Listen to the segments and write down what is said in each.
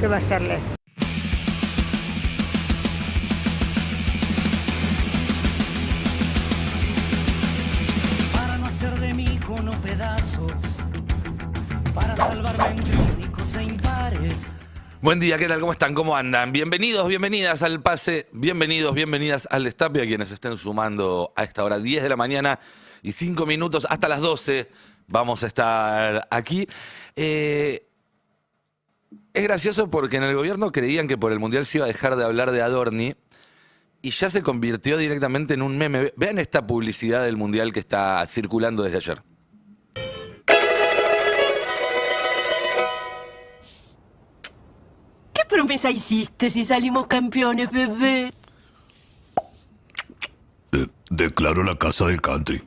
¿Qué va a hacerle? Para no hacer de mí cono pedazos, para salvarme entre únicos e impares. Buen día, ¿qué tal? ¿Cómo están? ¿Cómo andan? Bienvenidos, bienvenidas al Pase, bienvenidos, bienvenidas al Destape, a quienes estén sumando a esta hora, 10 de la mañana y 5 minutos, hasta las 12 vamos a estar aquí. Es gracioso porque en el gobierno creían que por el Mundial se iba a dejar de hablar de Adorni y ya se convirtió directamente en un meme. Vean esta publicidad del Mundial que está circulando desde ayer. ¿Qué promesa hiciste si salimos campeones, bebé? Declaro la casa del country.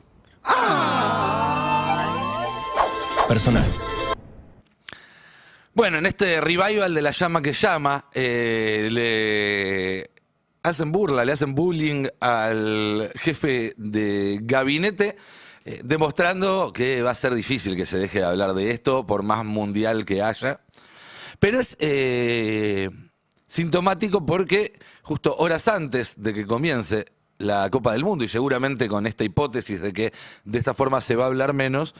Personal. Bueno, en este revival de La Llama que Llama, le hacen burla, le hacen bullying al jefe de gabinete, demostrando que va a ser difícil que se deje de hablar de esto, por más mundial que haya. Pero es sintomático porque justo horas antes de que comience la Copa del Mundo, y seguramente con esta hipótesis de que de esta forma se va a hablar menos,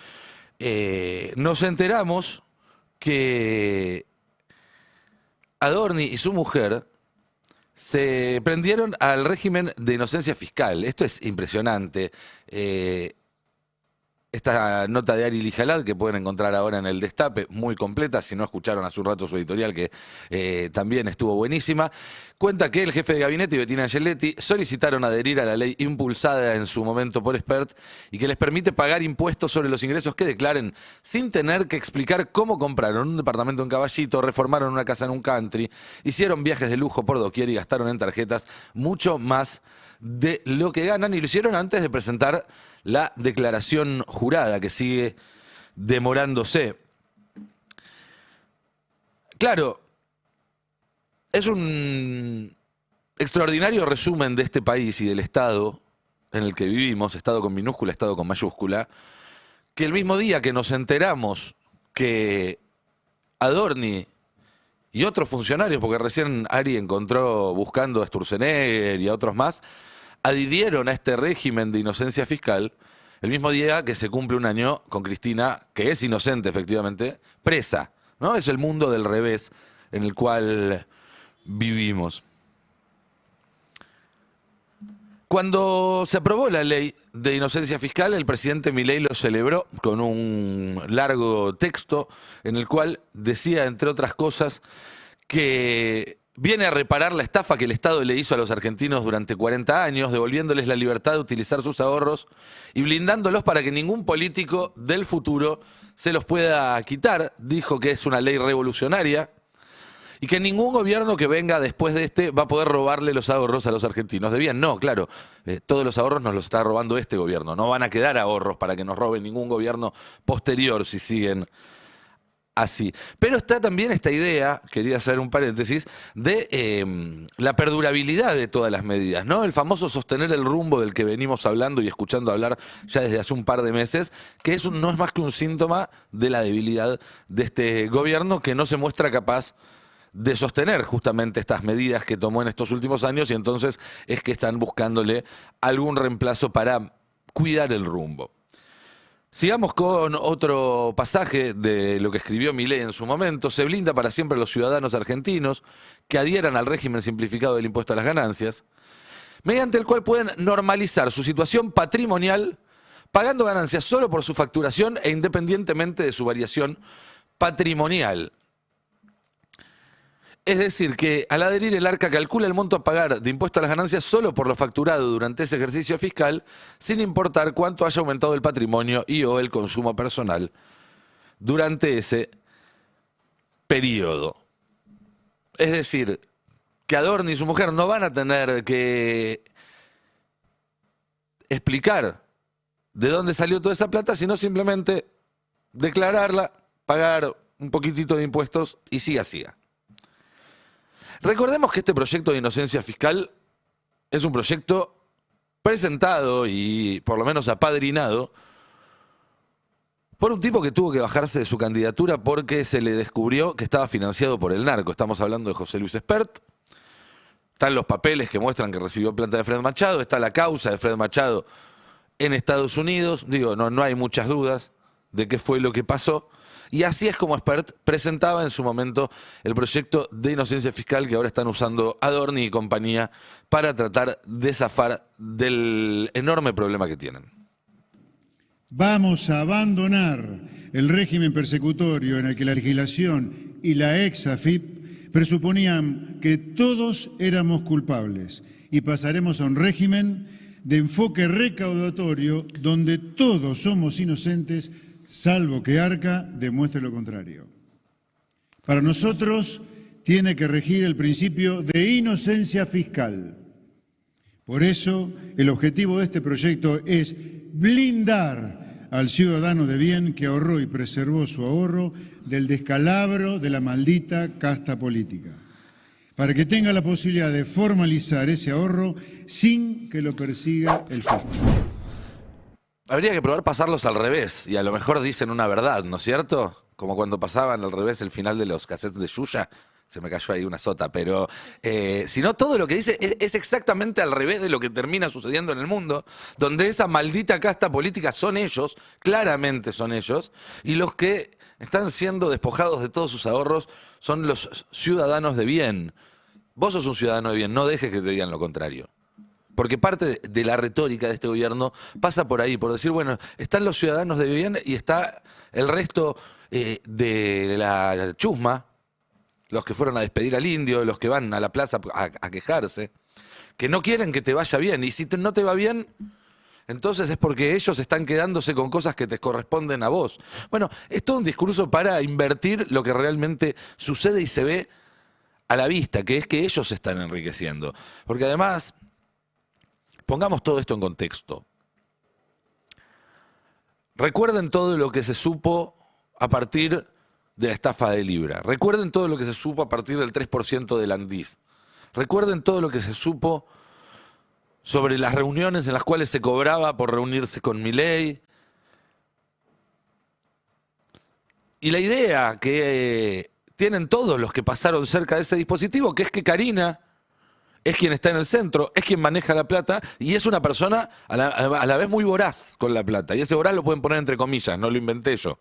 nos enteramos que Adorni y su mujer se prendieron al régimen de inocencia fiscal. Esto es impresionante. Esta nota de Ari Lijalad, que pueden encontrar ahora en el Destape, muy completa, si no escucharon hace un rato su editorial, que también estuvo buenísima, cuenta que el jefe de gabinete y Bettina Angeletti solicitaron adherir a la ley impulsada en su momento por Spert y que les permite pagar impuestos sobre los ingresos que declaren sin tener que explicar cómo compraron un departamento en Caballito, reformaron una casa en un country, hicieron viajes de lujo por doquier y gastaron en tarjetas mucho más de lo que ganan, y lo hicieron antes de presentar la declaración jurada, que sigue demorándose. Claro, es un extraordinario resumen de este país y del Estado en el que vivimos, Estado con minúscula, Estado con mayúscula, que el mismo día que nos enteramos que Adorni y otros funcionarios, porque recién Ari encontró buscando a Sturzenegger y a otros más, adhirieron a este régimen de inocencia fiscal, el mismo día que se cumple un año con Cristina, que es inocente efectivamente, presa, ¿no? Es el mundo del revés en el cual vivimos. Cuando se aprobó la ley de inocencia fiscal, el presidente Milei lo celebró con un largo texto en el cual decía, entre otras cosas, que viene a reparar la estafa que el Estado le hizo a los argentinos durante 40 años, devolviéndoles la libertad de utilizar sus ahorros y blindándolos para que ningún político del futuro se los pueda quitar. Dijo que es una ley revolucionaria y que ningún gobierno que venga después de este va a poder robarle los ahorros a los argentinos. Debían, no, claro, todos los ahorros nos los está robando este gobierno. No van a quedar ahorros para que nos robe ningún gobierno posterior si siguen así. Pero está también esta idea, quería hacer un paréntesis, de la perdurabilidad de todas las medidas, ¿no? El famoso sostener el rumbo del que venimos hablando y escuchando hablar ya desde hace un par de meses, que eso no es más que un síntoma de la debilidad de este gobierno, que no se muestra capaz de sostener justamente estas medidas que tomó en estos últimos años, y entonces es que están buscándole algún reemplazo para cuidar el rumbo. Sigamos con otro pasaje de lo que escribió Milei en su momento. Se blinda para siempre a los ciudadanos argentinos que adhieran al régimen simplificado del impuesto a las ganancias, mediante el cual pueden normalizar su situación patrimonial pagando ganancias solo por su facturación e independientemente de su variación patrimonial. Es decir, que al adherir el ARCA calcula el monto a pagar de impuesto a las ganancias solo por lo facturado durante ese ejercicio fiscal, sin importar cuánto haya aumentado el patrimonio y o el consumo personal durante ese periodo. Es decir, que Adorni y su mujer no van a tener que explicar de dónde salió toda esa plata, sino simplemente declararla, pagar un poquitito de impuestos y siga. Recordemos que este proyecto de inocencia fiscal es un proyecto presentado y por lo menos apadrinado por un tipo que tuvo que bajarse de su candidatura porque se le descubrió que estaba financiado por el narco. Estamos hablando de José Luis Espert. Están los papeles que muestran que recibió plata de Fred Machado. Está la causa de Fred Machado en Estados Unidos. Digo, no hay muchas dudas de qué fue lo que pasó. Y así es como Espert presentaba en su momento el proyecto de inocencia fiscal que ahora están usando Adorni y compañía para tratar de zafar del enorme problema que tienen. Vamos a abandonar el régimen persecutorio en el que la legislación y la ex-AFIP presuponían que todos éramos culpables y pasaremos a un régimen de enfoque recaudatorio donde todos somos inocentes, salvo que Arca demuestre lo contrario. Para nosotros tiene que regir el principio de inocencia fiscal. Por eso, el objetivo de este proyecto es blindar al ciudadano de bien que ahorró y preservó su ahorro del descalabro de la maldita casta política, para que tenga la posibilidad de formalizar ese ahorro sin que lo persiga el fisco. Habría que probar pasarlos al revés y a lo mejor dicen una verdad, ¿no es cierto? Como cuando pasaban al revés el final de los cassettes de Yuya. Se me cayó ahí una sota, pero si no, todo lo que dice es exactamente al revés de lo que termina sucediendo en el mundo, donde esa maldita casta política son ellos, claramente son ellos, y los que están siendo despojados de todos sus ahorros son los ciudadanos de bien. Vos sos un ciudadano de bien, no dejes que te digan lo contrario. Porque parte de la retórica de este gobierno pasa por ahí, por decir, bueno, están los ciudadanos de bien y está el resto de la chusma, los que fueron a despedir al indio, los que van a la plaza a quejarse, que no quieren que te vaya bien. Y si no te va bien, entonces es porque ellos están quedándose con cosas que te corresponden a vos. Bueno, es todo un discurso para invertir lo que realmente sucede y se ve a la vista, que es que ellos se están enriqueciendo. Porque además, pongamos todo esto en contexto. Recuerden todo lo que se supo a partir de la estafa de Libra. Recuerden todo lo que se supo a partir del 3% del Andís. Recuerden todo lo que se supo sobre las reuniones en las cuales se cobraba por reunirse con Milei. Y la idea que tienen todos los que pasaron cerca de ese dispositivo, que es que Karina es quien está en el centro, es quien maneja la plata y es una persona a la vez muy voraz con la plata. Y ese voraz lo pueden poner entre comillas, no lo inventé yo.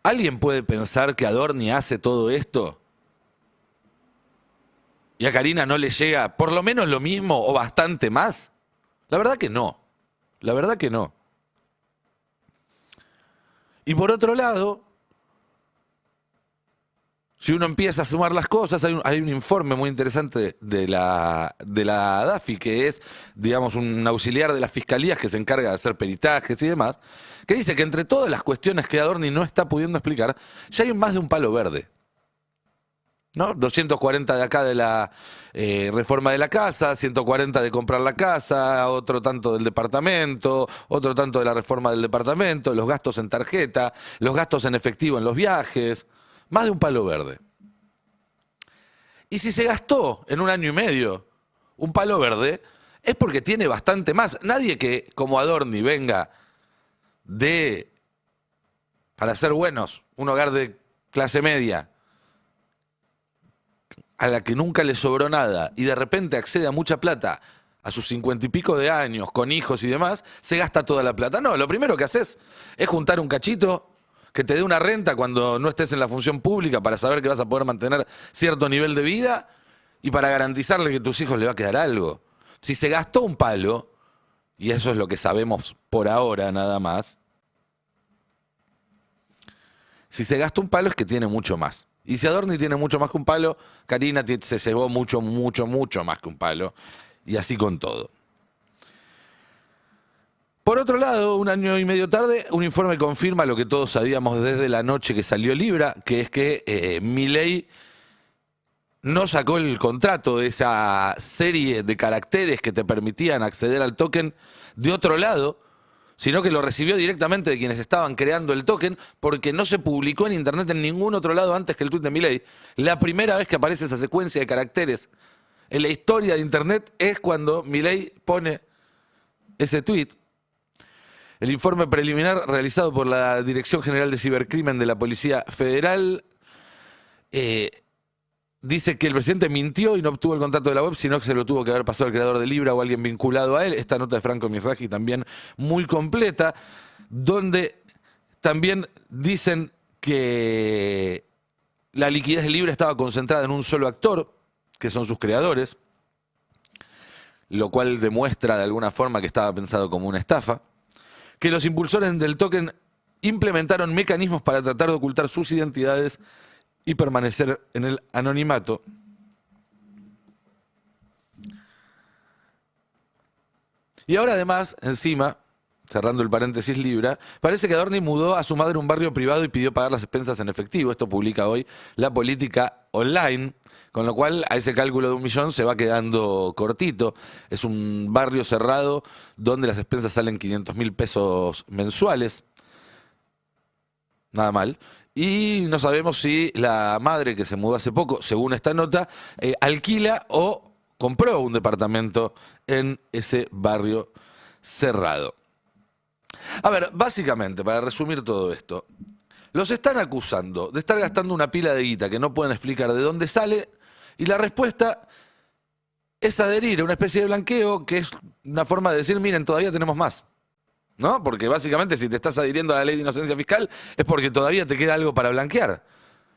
¿Alguien puede pensar que Adorni hace todo esto? ¿Y a Karina no le llega por lo menos lo mismo o bastante más? La verdad que no. La verdad que no. Y por otro lado, si uno empieza a sumar las cosas, hay un informe muy interesante de la ADAFI, que es, digamos, un auxiliar de las fiscalías que se encarga de hacer peritajes y demás, que dice que entre todas las cuestiones que Adorni no está pudiendo explicar, ya hay más de un palo verde. ¿No? 240 de acá de la reforma de la casa, 140 de comprar la casa, otro tanto del departamento, otro tanto de la reforma del departamento, los gastos en tarjeta, los gastos en efectivo en los viajes. Más de un palo verde. Y si se gastó en un año y medio un palo verde, es porque tiene bastante más. Nadie que, como Adorni, venga para ser buenos, un hogar de clase media, a la que nunca le sobró nada, y de repente accede a mucha plata a sus 50 y pico de años, con hijos y demás, se gasta toda la plata. No, lo primero que haces es juntar un cachito que te dé una renta cuando no estés en la función pública para saber que vas a poder mantener cierto nivel de vida y para garantizarle que a tus hijos le va a quedar algo. Si se gastó un palo, y eso es lo que sabemos por ahora nada más, si se gastó un palo es que tiene mucho más. Y si Adorni tiene mucho más que un palo, Karina se llevó mucho, mucho, mucho más que un palo. Y así con todo. Por otro lado, un año y medio tarde, un informe confirma lo que todos sabíamos desde la noche que salió Libra, que es que Milei no sacó el contrato de esa serie de caracteres que te permitían acceder al token de otro lado, sino que lo recibió directamente de quienes estaban creando el token, porque no se publicó en internet en ningún otro lado antes que el tuit de Milei. La primera vez que aparece esa secuencia de caracteres en la historia de internet es cuando Milei pone ese tuit. El informe preliminar realizado por la Dirección General de Cibercrimen de la Policía Federal dice que el presidente mintió y no obtuvo el contrato de la web, sino que se lo tuvo que haber pasado el creador de Libra o alguien vinculado a él. Esta nota de Franco Misraji también muy completa, donde también dicen que la liquidez de Libra estaba concentrada en un solo actor, que son sus creadores, lo cual demuestra de alguna forma que estaba pensado como una estafa, que los impulsores del token implementaron mecanismos para tratar de ocultar sus identidades y permanecer en el anonimato. Y ahora además, encima, cerrando el paréntesis Libra, parece que Adorni mudó a su madre a un barrio privado y pidió pagar las expensas en efectivo. Esto publica hoy La Política Online, con lo cual a ese cálculo de 1 millón se va quedando cortito. Es un barrio cerrado donde las expensas salen 500.000 pesos mensuales. Nada mal. Y no sabemos si la madre que se mudó hace poco, según esta nota, alquila o compró un departamento en ese barrio cerrado. A ver, básicamente, para resumir todo esto, los están acusando de estar gastando una pila de guita que no pueden explicar de dónde sale, y la respuesta es adherir a una especie de blanqueo que es una forma de decir, miren, todavía tenemos más. ¿No? Porque básicamente si te estás adhiriendo a la ley de inocencia fiscal es porque todavía te queda algo para blanquear.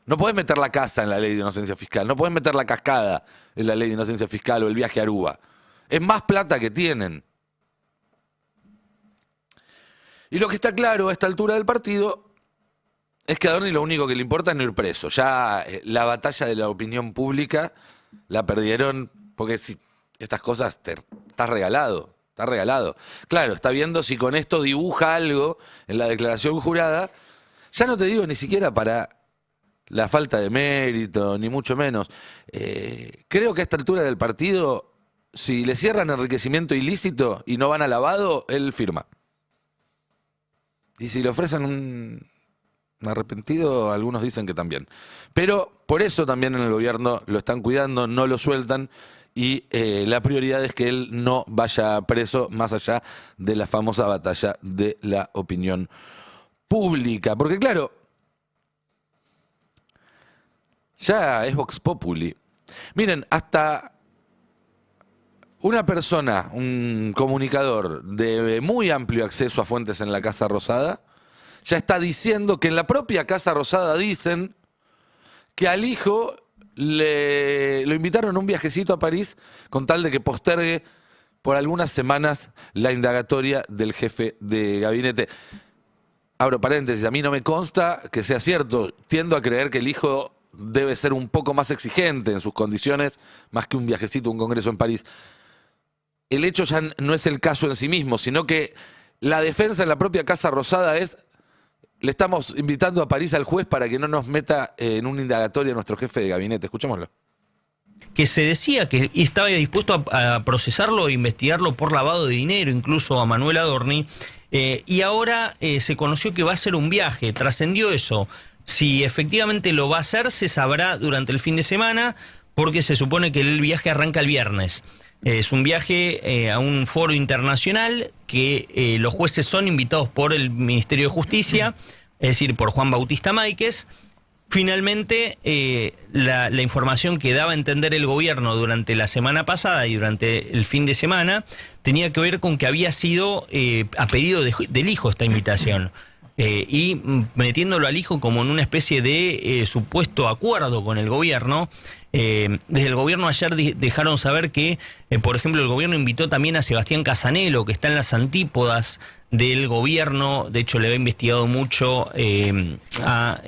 No podés meter la casa en la ley de inocencia fiscal, no podés meter la cascada en la ley de inocencia fiscal o el viaje a Aruba. Es más plata que tienen. Y lo que está claro a esta altura del partido es que a Adorni lo único que le importa es no ir preso. Ya la batalla de la opinión pública la perdieron porque si estas cosas estás regalado. Está regalado. Claro, está viendo si con esto dibuja algo en la declaración jurada. Ya no te digo ni siquiera para la falta de mérito, ni mucho menos. Creo que a esta altura del partido, si le cierran enriquecimiento ilícito y no van a lavado, él firma. Y si le ofrecen un arrepentido, algunos dicen que también. Pero por eso también en el gobierno lo están cuidando, no lo sueltan. Y la prioridad es que él no vaya preso más allá de la famosa batalla de la opinión pública. Porque claro, ya es Vox Populi. Miren, hasta una persona, un comunicador de muy amplio acceso a fuentes en la Casa Rosada, ya está diciendo que en la propia Casa Rosada dicen que al hijo lo invitaron a un viajecito a París con tal de que postergue por algunas semanas la indagatoria del jefe de gabinete. Abro paréntesis, a mí no me consta que sea cierto. Tiendo a creer que el hijo debe ser un poco más exigente en sus condiciones, más que un viajecito, un congreso en París. El hecho ya no es el caso en sí mismo, sino que la defensa en la propia Casa Rosada es: le estamos invitando a París al juez para que no nos meta en una indagatoria a nuestro jefe de gabinete. Escuchémoslo. Que se decía que estaba dispuesto a procesarlo e investigarlo por lavado de dinero, incluso a Manuel Adorni, y ahora se conoció que va a hacer un viaje. Trascendió eso. Si efectivamente lo va a hacer, se sabrá durante el fin de semana, porque se supone que el viaje arranca el viernes. Es un viaje a un foro internacional que los jueces son invitados por el Ministerio de Justicia, es decir, por Juan Bautista Máiquez. Finalmente, la información que daba a entender el gobierno durante la semana pasada y durante el fin de semana tenía que ver con que había sido a pedido del hijo esta invitación. Y metiéndolo al hijo como en una especie de supuesto acuerdo con el gobierno. Desde el gobierno ayer dejaron saber que, por ejemplo, el gobierno invitó también a Sebastián Casanelo, que está en las antípodas del gobierno. De hecho, le había investigado mucho a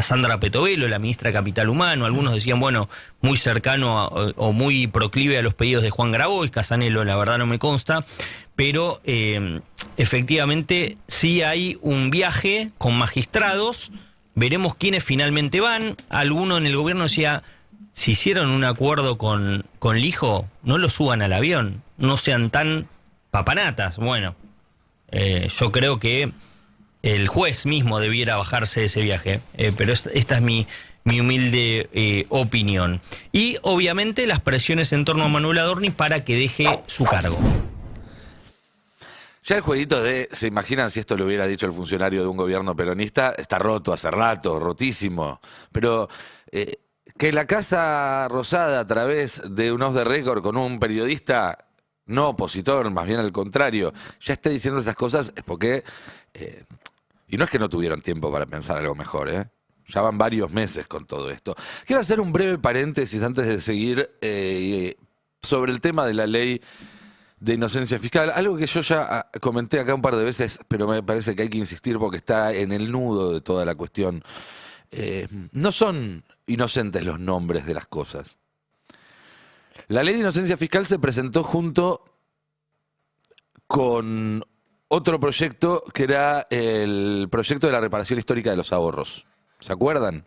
Sandra Petovelo, la ministra de Capital Humano. Algunos decían, bueno, muy cercano o muy proclive a los pedidos de Juan Grabois. Casanelo, la verdad, no me consta. Pero efectivamente sí hay un viaje con magistrados. Veremos quiénes finalmente van. Alguno en el gobierno decía: si hicieron un acuerdo con el hijo, no lo suban al avión, no sean tan papanatas. Bueno, yo creo que el juez mismo debiera bajarse de ese viaje, pero esta es mi humilde opinión. Y obviamente las presiones en torno a Manuel Adorni para que deje su cargo. Ya el jueguito de, ¿se imaginan si esto lo hubiera dicho el funcionario de un gobierno peronista? Está roto hace rato, rotísimo. Pero que la Casa Rosada, a través de un off the record con un periodista no opositor, más bien al contrario, ya esté diciendo estas cosas, es porque... y no es que no tuvieron tiempo para pensar algo mejor, ¿eh? Ya van varios meses con todo esto. Quiero hacer un breve paréntesis antes de seguir sobre el tema de la ley de inocencia fiscal, algo que yo ya comenté acá un par de veces, pero me parece que hay que insistir porque está en el nudo de toda la cuestión. No son inocentes los nombres de las cosas. La ley de inocencia fiscal se presentó junto con otro proyecto que era el proyecto de la reparación histórica de los ahorros. ¿Se acuerdan?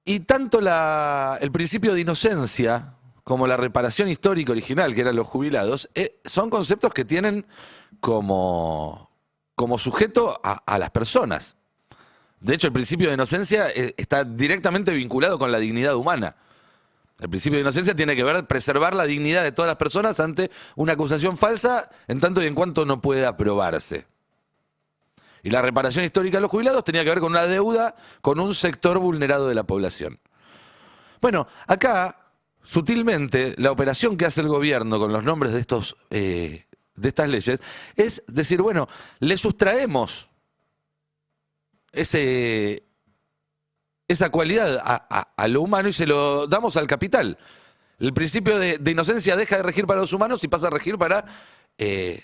Y tanto el principio de inocencia como la reparación histórica original, que eran los jubilados, son conceptos que tienen como sujeto a las personas. De hecho, el principio de inocencia está directamente vinculado con la dignidad humana. El principio de inocencia tiene que ver preservar la dignidad de todas las personas ante una acusación falsa, en tanto y en cuanto no pueda probarse. Y la reparación histórica de los jubilados tenía que ver con una deuda con un sector vulnerado de la población. Bueno, acá, sutilmente, la operación que hace el gobierno con los nombres de estas leyes es decir, bueno, le sustraemos esa cualidad a lo humano y se lo damos al capital. El principio de inocencia deja de regir para los humanos y pasa a regir para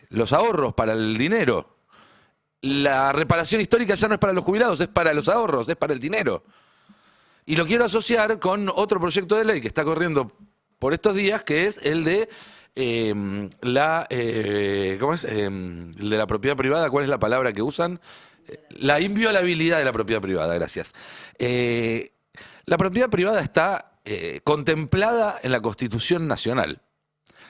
los ahorros, para el dinero. La reparación histórica ya no es para los jubilados, es para los ahorros, es para el dinero. Y lo quiero asociar con otro proyecto de ley que está corriendo por estos días, que es el de ¿cómo es? El de la propiedad privada. ¿Cuál es la palabra que usan? La inviolabilidad de la propiedad privada, gracias. La propiedad privada está contemplada en la Constitución Nacional.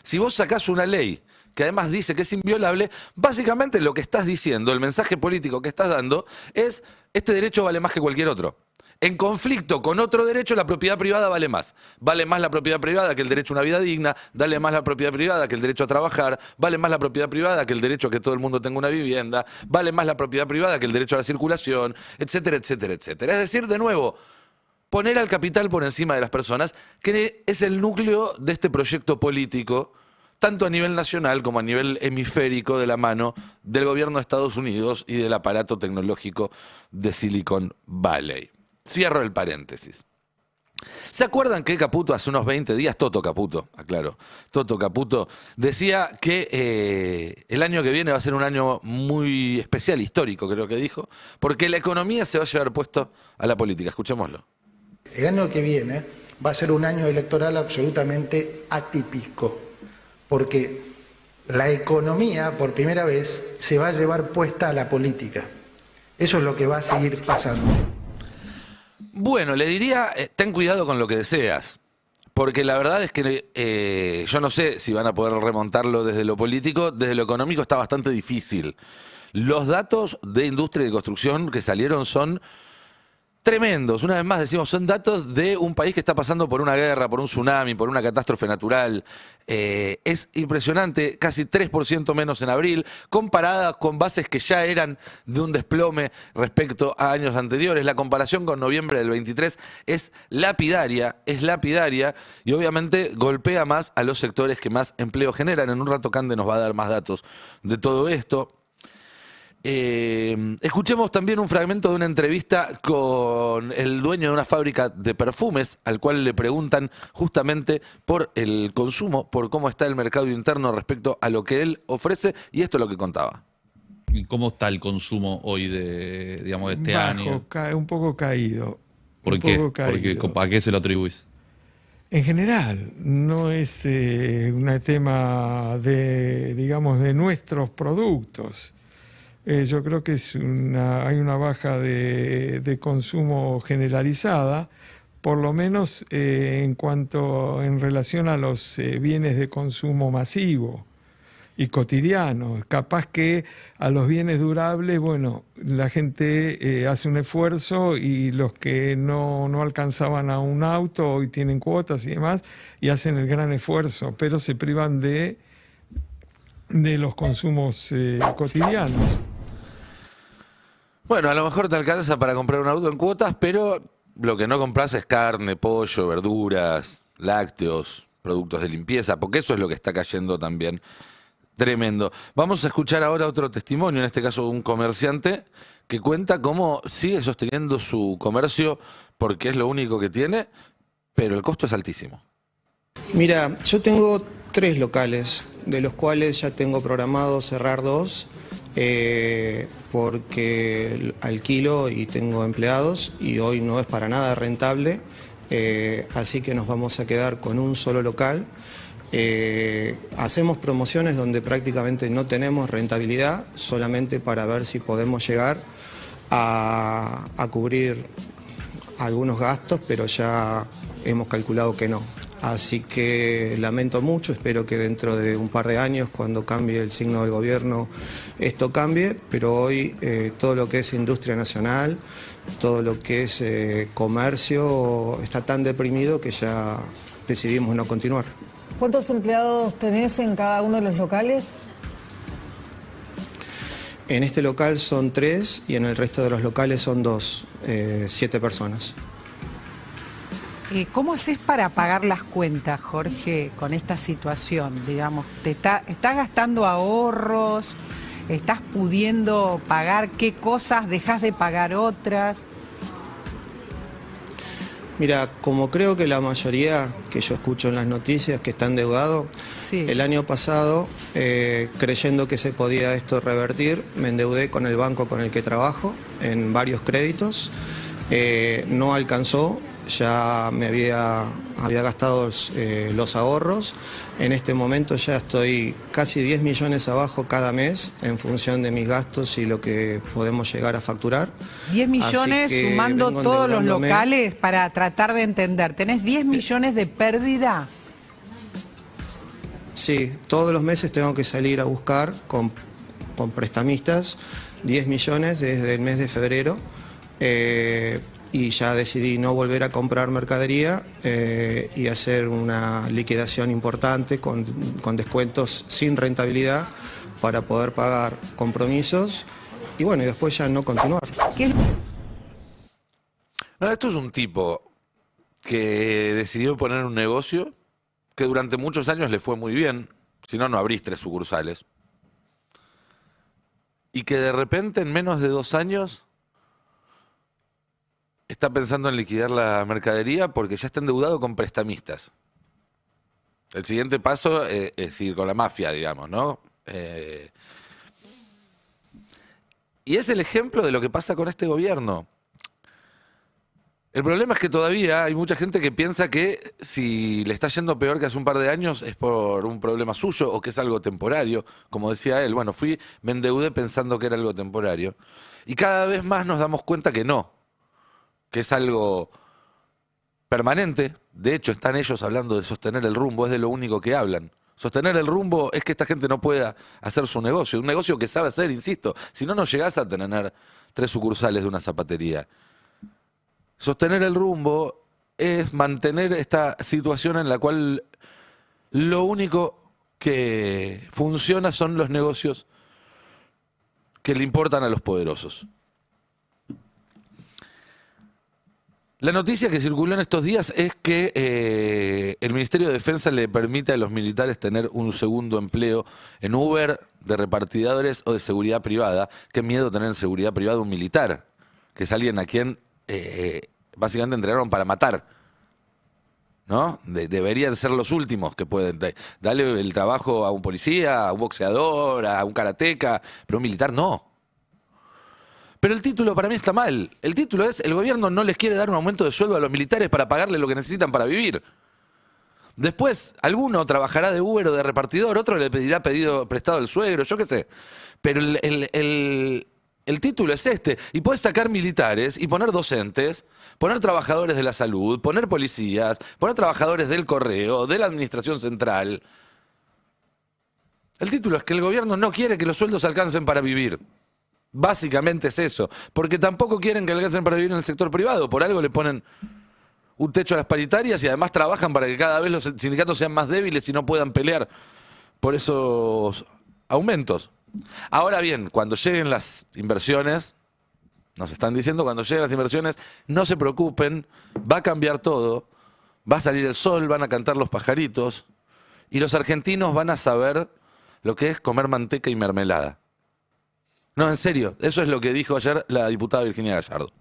Si vos sacás una ley que además dice que es inviolable, básicamente lo que estás diciendo, el mensaje político que estás dando, es este derecho vale más que cualquier otro. En conflicto con otro derecho, la propiedad privada vale más. Vale más la propiedad privada que el derecho a una vida digna, vale más la propiedad privada que el derecho a trabajar, vale más la propiedad privada que el derecho a que todo el mundo tenga una vivienda, vale más la propiedad privada que el derecho a la circulación, etcétera, etcétera, etcétera. Es decir, de nuevo, poner al capital por encima de las personas, que es el núcleo de este proyecto político, tanto a nivel nacional como a nivel hemisférico, de la mano del gobierno de Estados Unidos y del aparato tecnológico de Silicon Valley. Cierro el paréntesis. ¿Se acuerdan que Caputo hace unos 20 días, Toto Caputo, aclaro, Toto Caputo, decía que el año que viene va a ser un año muy especial, histórico, creo que dijo, porque la economía se va a llevar puesto a la política? Escuchémoslo. El año que viene va a ser un año electoral absolutamente atípico, porque la economía, por primera vez, se va a llevar puesta a la política. Eso es lo que va a seguir pasando. Bueno, le diría, ten cuidado con lo que deseas, porque la verdad es que yo no sé si van a poder remontarlo desde lo político, desde lo económico está bastante difícil. Los datos de industria y de construcción que salieron son tremendos. Una vez más decimos, son datos de un país que está pasando por una guerra, por un tsunami, por una catástrofe natural. Es impresionante, casi 3% menos en abril, comparada con bases que ya eran de un desplome respecto a años anteriores. La comparación con noviembre del 23 es lapidaria y obviamente golpea más a los sectores que más empleo generan. En un rato Cande nos va a dar más datos de todo esto. Escuchemos también un fragmento de una entrevista con el dueño de una fábrica de perfumes, al cual le preguntan justamente por el consumo, por cómo está el mercado interno respecto a lo que él ofrece, y esto es lo que contaba. ¿Y cómo está el consumo hoy de este año? Un poco caído. ¿Por qué? ¿A qué se lo atribuís? En general, no es un tema de nuestros productos. Yo creo que hay una baja de consumo generalizada, por lo menos en relación a los bienes de consumo masivo y cotidiano. Capaz que a los bienes durables, bueno, la gente hace un esfuerzo y los que no alcanzaban a un auto hoy tienen cuotas y demás y hacen el gran esfuerzo, pero se privan de de los consumos cotidianos. Bueno, a lo mejor te alcanza para comprar un auto en cuotas, pero lo que no compras es carne, pollo, verduras, lácteos, productos de limpieza, porque eso es lo que está cayendo también. Tremendo. Vamos a escuchar ahora otro testimonio, en este caso de un comerciante, que cuenta cómo sigue sosteniendo su comercio porque es lo único que tiene, pero el costo es altísimo. Mira, yo tengo 3 locales, de los cuales ya tengo programado cerrar 2, porque alquilo y tengo empleados y hoy no es para nada rentable, así que nos vamos a quedar con un solo local. Hacemos promociones donde prácticamente no tenemos rentabilidad, solamente para ver si podemos llegar a cubrir algunos gastos, pero ya hemos calculado que no. Así que lamento mucho, espero que dentro de un par de años, cuando cambie el signo del gobierno, esto cambie, pero hoy todo lo que es industria nacional, todo lo que es comercio está tan deprimido que ya decidimos no continuar. ¿Cuántos empleados tenés en cada uno de los locales? En este local son 3 y en el resto de los locales son 2, 7 personas. ¿Cómo haces para pagar las cuentas, Jorge, con esta situación? Digamos, ¿estás gastando ahorros? ¿Estás pudiendo pagar qué cosas? ¿Dejas de pagar otras? Mira, como creo que la mayoría que yo escucho en las noticias que está endeudado, sí. El año pasado, creyendo que se podía esto revertir, me endeudé con el banco con el que trabajo en varios créditos, no alcanzó, ya me había gastado los ahorros. En este momento ya estoy casi 10 millones abajo cada mes en función de mis gastos y lo que podemos llegar a facturar. 10 millones sumando todos los locales para tratar de entender. ¿Tenés 10 millones de pérdida? Sí, todos los meses tengo que salir a buscar con prestamistas 10 millones desde el mes de febrero. Y ya decidí no volver a comprar mercadería y hacer una liquidación importante con descuentos sin rentabilidad para poder pagar compromisos y bueno, y después ya no continuar. No, esto es un tipo que decidió poner un negocio que durante muchos años le fue muy bien, si no, no abrís 3 sucursales, y que de repente en menos de 2 años está pensando en liquidar la mercadería porque ya está endeudado con prestamistas. El siguiente paso es ir con la mafia, digamos, ¿no? Y es el ejemplo de lo que pasa con este gobierno. El problema es que todavía hay mucha gente que piensa que si le está yendo peor que hace un par de años es por un problema suyo o que es algo temporario. Como decía él, bueno, me endeudé pensando que era algo temporario. Y cada vez más nos damos cuenta que no, que es algo permanente. De hecho, están ellos hablando de sostener el rumbo, es de lo único que hablan. Sostener el rumbo es que esta gente no pueda hacer su negocio, un negocio que sabe hacer, insisto. Si no, no llegás a tener 3 sucursales de una zapatería. Sostener el rumbo es mantener esta situación en la cual lo único que funciona son los negocios que le importan a los poderosos. La noticia que circuló en estos días es que el Ministerio de Defensa le permite a los militares tener un segundo empleo en Uber, de repartidores o de seguridad privada. Qué miedo tener en seguridad privada un militar, que es alguien a quien básicamente entrenaron para matar, ¿no? Deberían ser los últimos que pueden. Darle el trabajo a un policía, a un boxeador, a un karateca, pero un militar no. Pero el título para mí está mal. El título es: el gobierno no les quiere dar un aumento de sueldo a los militares para pagarle lo que necesitan para vivir. Después, alguno trabajará de Uber o de repartidor, otro le pedirá prestado el suegro, yo qué sé. Pero el título es este. Y puedes sacar militares y poner docentes, poner trabajadores de la salud, poner policías, poner trabajadores del correo, de la administración central. El título es que el gobierno no quiere que los sueldos alcancen para vivir. Básicamente es eso, porque tampoco quieren que alcancen para vivir en el sector privado. Por algo le ponen un techo a las paritarias y además trabajan para que cada vez los sindicatos sean más débiles y no puedan pelear por esos aumentos. Ahora bien, cuando lleguen las inversiones, nos están diciendo, cuando lleguen las inversiones, no se preocupen, va a cambiar todo, va a salir el sol, van a cantar los pajaritos, y los argentinos van a saber lo que es comer manteca y mermelada. No, en serio, eso es lo que dijo ayer la diputada Virginia Gallardo.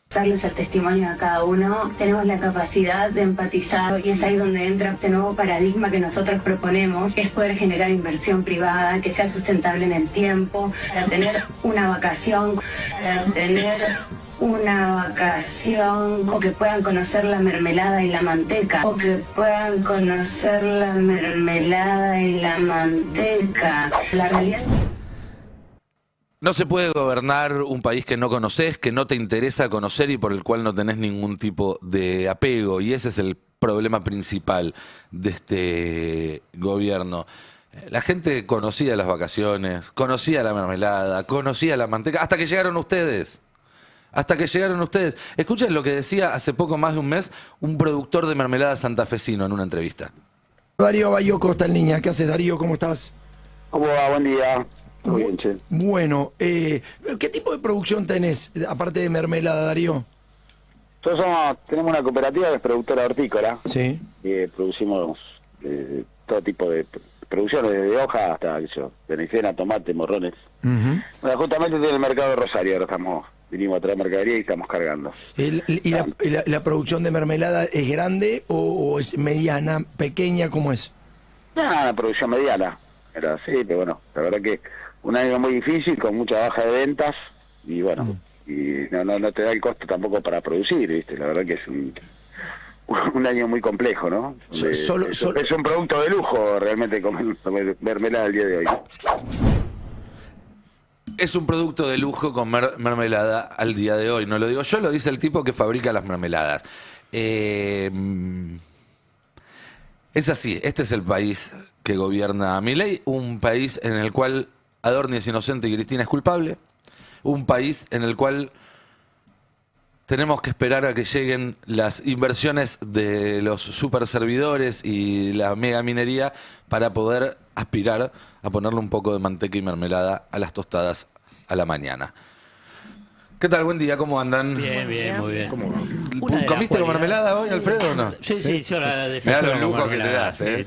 Darles el testimonio a cada uno, tenemos la capacidad de empatizar y es ahí donde entra este nuevo paradigma que nosotros proponemos, que es poder generar inversión privada, que sea sustentable en el tiempo, para tener una vacación, o que puedan conocer la mermelada y la manteca, o que puedan conocer la mermelada y la manteca. La realidad... No se puede gobernar un país que no conoces, que no te interesa conocer y por el cual no tenés ningún tipo de apego. Y ese es el problema principal de este gobierno. La gente conocía las vacaciones, conocía la mermelada, conocía la manteca, hasta que llegaron ustedes. Hasta que llegaron ustedes. Escuchen lo que decía hace poco más de un mes un productor de mermelada santafesino en una entrevista. Darío Bayoco está en línea. ¿Qué haces, Darío? ¿Cómo estás? ¿Cómo va? Buen día. Muy bien, che. Bueno, ¿qué tipo de producción tenés, aparte de mermelada, Darío? Nosotros tenemos una cooperativa que es productora hortícola. Sí. Producimos todo tipo de producciones, desde hoja hasta, berenjena, tomate, morrones. Bueno, justamente en el mercado de Rosario, ahora vinimos a traer mercadería y estamos cargando. ¿La producción de mermelada es grande o es mediana, pequeña? ¿Cómo es? Una producción mediana. Era así, pero bueno, la verdad que un año muy difícil, con mucha baja de ventas, y bueno, y no te da el costo tampoco para producir, ¿viste? La verdad que es un año muy complejo, ¿no? Es un producto de lujo realmente comer mermelada el día de hoy. Es un producto de lujo comer mermelada al día de hoy. No lo digo yo, lo dice el tipo que fabrica las mermeladas. Es así, este es el país que gobierna Milei, un país en el cual Adorni es inocente y Cristina es culpable, un país en el cual tenemos que esperar a que lleguen las inversiones de los superservidores y la mega minería para poder aspirar a ponerle un poco de manteca y mermelada a las tostadas a la mañana. ¿Qué tal? Buen día, ¿cómo andan? Bien, muy bien. ¿Comiste con mermelada hoy, Alfredo, o no? Sí, yo la Me da los lujos que te das, ¿eh?